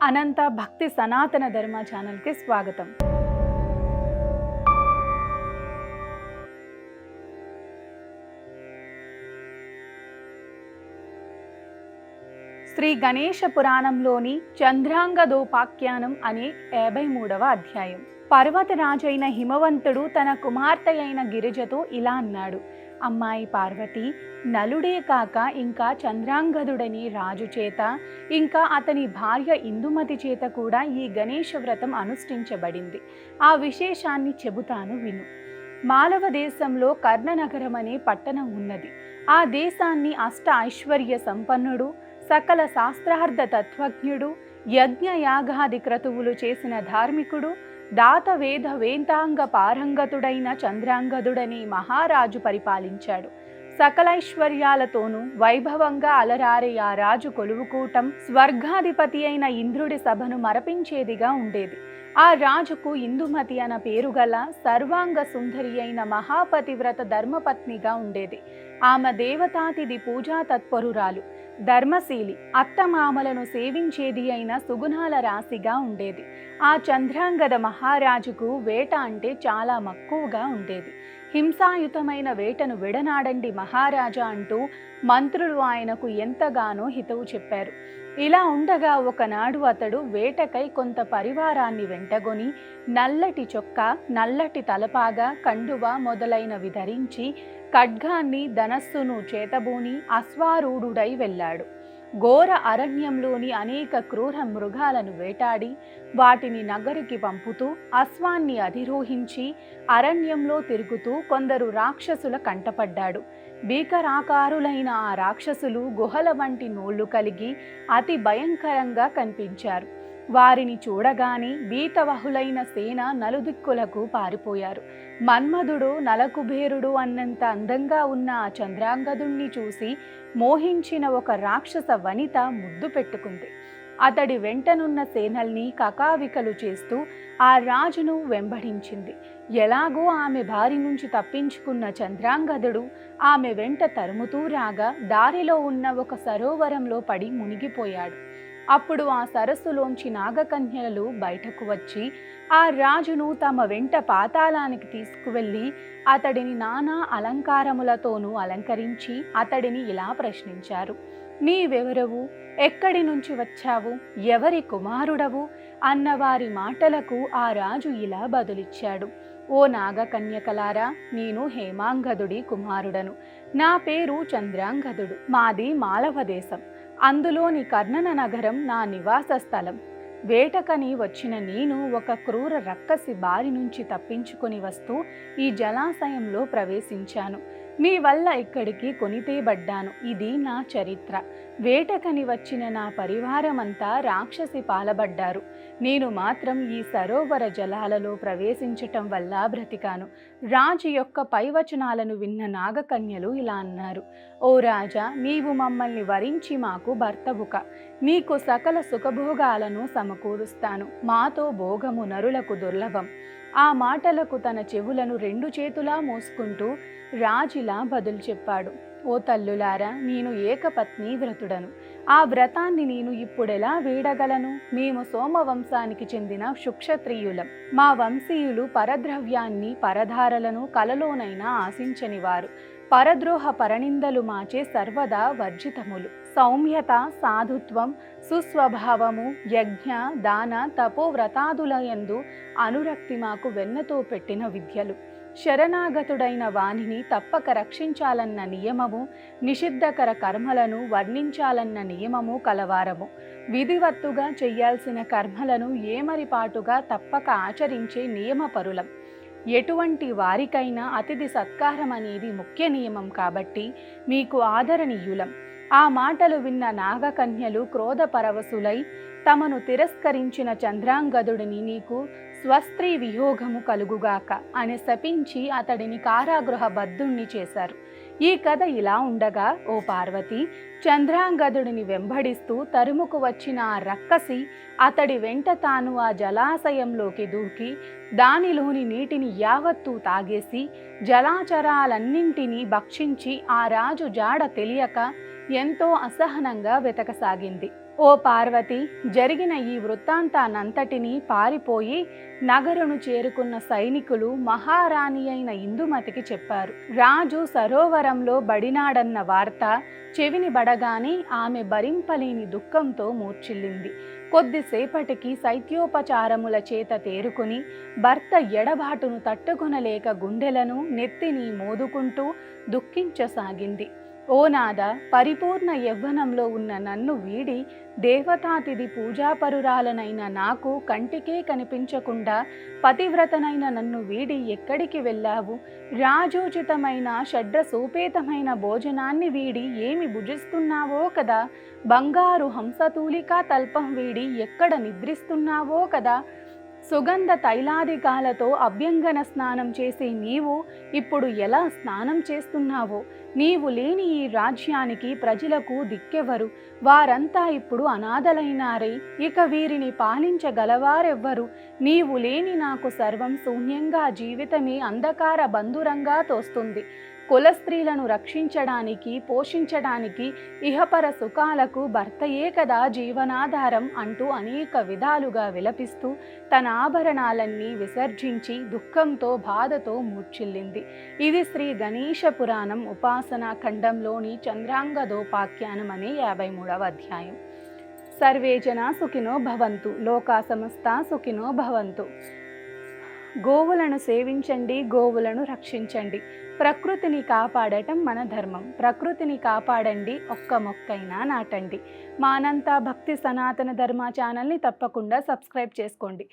అనంత భక్తి సనాతన ధర్మ ఛానల్కి స్వాగతం. శ్రీ గణేశ పురాణంలోని చంద్రాంగదోపాఖ్యానం అనే 53వ అధ్యాయం. పర్వతరాజైన హిమవంతుడు తన కుమార్తె అయిన గిరిజతో ఇలా అన్నాడు: అమ్మాయి పార్వతి, నలుడే కాక ఇంకా చంద్రాంగదుడని రాజు చేత, ఇంకా అతని భార్య ఇందుమతి చేత కూడా ఈ గణేశ వ్రతం అనుష్ఠించబడింది. ఆ విశేషాన్ని చెబుతాను విను. మాలవ దేశంలో కర్ణనగరం అనే పట్టణం ఉన్నది. ఆ దేశాన్ని అష్ట ఐశ్వర్య సంపన్నుడు, సకల శాస్త్రార్థ తత్వజ్ఞుడు, యజ్ఞ యాగాది క్రతువులు చేసిన ధార్మికుడు, దాత వేద వేదాంగ పారంగతుడైన చంద్రాంగదుడని మహారాజు పరిపాలించాడు. సకలైశ్వర్యాలతోనూ వైభవంగా అలరారే ఆ రాజు కొలువుకూటం స్వర్గాధిపతి అయిన ఇంద్రుడి సభను మరపించేదిగా ఉండేది. ఆ రాజుకు ఇందుమతి అన్న పేరుగల సర్వాంగ సుందరి అయిన మహాపతివ్రత ధర్మపత్నిగా ఉండేది. ఆమె దేవతాతిథి పూజా తత్పరురాలు, ధర్మశీలి, అత్తమామలను సేవించేది అయిన సుగుణాల రాశిగా ఉండేది. ఆ చంద్రాంగద మహారాజుకు వేట అంటే చాలా మక్కువగా ఉండేది. హింసాయుతమైన వేటను విడనాడండి మహారాజా అంటూ మంత్రులు ఆయనకు ఎంతగానో హితవు చెప్పారు. ఇలా ఉండగా ఒకనాడు అతడు వేటకై కొంత పరివారాన్ని వెంటగొని నల్లటి చొక్కా, నల్లటి తలపాగా, కండువ మొదలైనవి ధరించి ఖడ్గాన్ని ధనస్సును చేతబూని అశ్వారూఢుడై వెళ్ళాడు. ఘోర అరణ్యంలోని అనేక క్రూర మృగాలను వేటాడి వాటిని నగరికి పంపుతూ అశ్వాన్ని అధిరోహించి అరణ్యంలో తిరుగుతూ కొందరు రాక్షసుల కంటపడ్డాడు. భీకరాకారులైన ఆ రాక్షసులు గుహల వంటి నోళ్లు కలిగి అతి భయంకరంగా కనిపించారు. వారిని చూడగానే భీతవహులైన సేన నలుదిక్కులకు పారిపోయారు. మన్మధుడు నలకుబేరుడు అన్నంత అందంగా ఉన్న ఆ చంద్రాంగదుణ్ణి చూసి మోహించిన ఒక రాక్షస వనిత ముద్దు పెట్టుకుంది. అతడి వెంటనున్న సేనల్ని కకావికలు చేస్తూ ఆ రాజును వెంబడించింది. ఎలాగో ఆమె బారి నుంచి తప్పించుకున్న చంద్రాంగదుడు ఆమె వెంట తరుముతూ రాగా దారిలో ఉన్న ఒక సరోవరంలో పడి మునిగిపోయాడు. అప్పుడు ఆ సరస్సులోంచి నాగకన్యలు బయటకు వచ్చి ఆ రాజును తమ వెంట పాతాళానికి తీసుకువెళ్ళి అతడిని నానా అలంకారములతోనూ అలంకరించి అతడిని ఇలా ప్రశ్నించారు: నీవెవరవు? ఎక్కడి నుంచి వచ్చావు? ఎవరి కుమారుడవు? అన్నవారి మాటలకు ఆ రాజు ఇలా బదులిచ్చాడు: ఓ నాగకన్యకలారా, నేను హేమాంగదుడి కుమారుడను. నా పేరు చంద్రాంగదుడు. మాది మాలవ దేశం. అందులోని కర్ణన నగరం నా నివాస స్థలం. వేటకని వచ్చిన నేను ఒక క్రూర రక్కసి బారి నుంచి తప్పించుకొని వస్తూ ఈ జలాశయంలో ప్రవేశించాను. మీ వల్ల ఇక్కడికి కొనితేబడ్డాను. ఇది నా చరిత్ర. వేటకని వచ్చిన నా పరివారమంతా రాక్షసి పాలబడ్డారు. నేను మాత్రం ఈ సరోవర జలాలలో ప్రవేశించటం వల్ల బ్రతికాను. రాజు యొక్క పైవచనాలను విన్న నాగకన్యలు ఇలా అన్నారు: ఓ రాజా, నీవు మమ్మల్ని వరించి మాకు భర్తవుక. నీకు సకల సుఖభోగాలను సమకూరుస్తాను. మాతో భోగము నరులకు దుర్లభం. ఆ మాటలకు తన చెవులను 2 చేతులా మోసుకుంటూ రాజిలా బదులు చెప్పాడు: ఓ తల్లులారా, నేను ఏకపత్ని వ్రతుడను. ఆ వ్రతాన్ని నేను ఇప్పుడెలా వీడగలను? మేము సోమవంశానికి చెందిన సుక్షత్రియులం. మా వంశీయులు పరద్రవ్యాన్ని, పరధారలను కలలోనైనా ఆశించనివారు. పరద్రోహ పరనిందలు మాచే సర్వదా వర్జితములు. సౌమ్యత, సాధుత్వం, సుస్వభావము, యజ్ఞ, దాన, తపోవ్రతాదులయందు అనురక్తి మాకు వెన్నతో పెట్టిన విద్యలు. శరణాగతుడైన వానిని తప్పక రక్షించాలన్న నియమము, నిషిద్ధకర కర్మలను వర్ణించాలన్న నియమము కలవారము. విధివత్తుగా చెయ్యాల్సిన కర్మలను ఏమరిపాటుగా తప్పక ఆచరించే నియమపరులం. ఎటువంటి వారికైనా అతిథి సత్కారం అనేది ముఖ్య నియమం కాబట్టి మీకు ఆదరణీయులం. ఆ మాటలు విన్న నాగకన్యలు క్రోధపరవశులై తమను తిరస్కరించిన చంద్రాంగదుడిని నీకు స్వస్త్రీ వియోగము కలుగుగాక అని శపించి అతడిని కారాగృహ బద్ధుణ్ణి చేశారు. ఈ కథ ఇలా ఉండగా, ఓ పార్వతి, చంద్రాంగదుడిని వెంబడిస్తూ తరుముకు వచ్చిన ఆ రక్కసి అతడి వెంట తాను ఆ జలాశయంలోకి దూకి దానిలోని నీటిని యావత్తూ తాగేసి జలాచరాలన్నింటినీ భక్షించి ఆ రాజు జాడ తెలియక ఎంతో అసహనంగా వెతకసాగింది. ఓ పార్వతి, జరిగిన ఈ వృత్తాంతానంతటినీ పారిపోయి నగరును చేరుకున్న సైనికులు మహారాణి అయిన ఇందుమతికి చెప్పారు. రాజు సరోవరంలో బడినాడన్న వార్త చెవిని బడగానే ఆమె భరింపలేని దుఃఖంతో మూర్ఛిల్లింది. కొద్దిసేపటికి శైత్యోపచారముల చేత తేరుకుని భర్త ఎడబాటును తట్టుకొనలేక గుండెలను నెత్తిని మోదుకుంటూ దుఃఖించసాగింది. ఓ నాద, పరిపూర్ణ యవ్వనంలో ఉన్న నన్ను వీడి దేవతాతిథి పూజాపరురాలనైన నాకు కంటికే కనిపించకుండా పతివ్రతనైన నన్ను వీడి ఎక్కడికి వెళ్ళావు? రాజోచితమైన షడ్రసోపేతమైన భోజనాన్ని వీడి ఏమి భుజిస్తున్నావో కదా? బంగారు హంసతూలికా తల్పం వీడి ఎక్కడ నిద్రిస్తున్నావో కదా? సుగంధ తైలాదికాలతో అభ్యంగన స్నానం చేసి నీవు ఇప్పుడు ఎలా స్నానం చేస్తున్నావో? నీవు లేని ఈ రాజ్యానికి ప్రజలకు దిక్కెవరు? వారంతా ఇప్పుడు అనాథలైనారే. ఇక వీరిని పాలించగలవారెవ్వరు? నీవు లేని నాకు సర్వం శూన్యంగా, జీవితమే అంధకార బంధురంగా తోస్తుంది. కుల స్త్రీలను రక్షించడానికి, పోషించడానికి, ఇహపర సుఖాలకు భర్తయే కదా జీవనాధారం అంటూ అనేక విధాలుగా విలపిస్తూ తన ఆభరణాలన్నీ విసర్జించి దుఃఖంతో, బాధతో మూర్ఛిల్లింది. ఇది శ్రీ గణేశ పురాణం ఉపాసనా ఖండంలోని చంద్రాంగదోపాఖ్యానం అనే 53వ అధ్యాయం. సర్వే జనా సుఖినో భవంతు, లోకా సమస్తా సుఖినో భవంతు. గోవులను సేవించండి, గోవులను రక్షించండి. ప్రకృతిని కాపాడటం మన ధర్మం. ప్రకృతిని కాపాడండి, ఒక్క మొక్కైనా నాటండి. మా అనంత భక్తి సనాతన ధర్మ ఛానల్ని తప్పకుండా సబ్స్క్రైబ్ చేసుకోండి.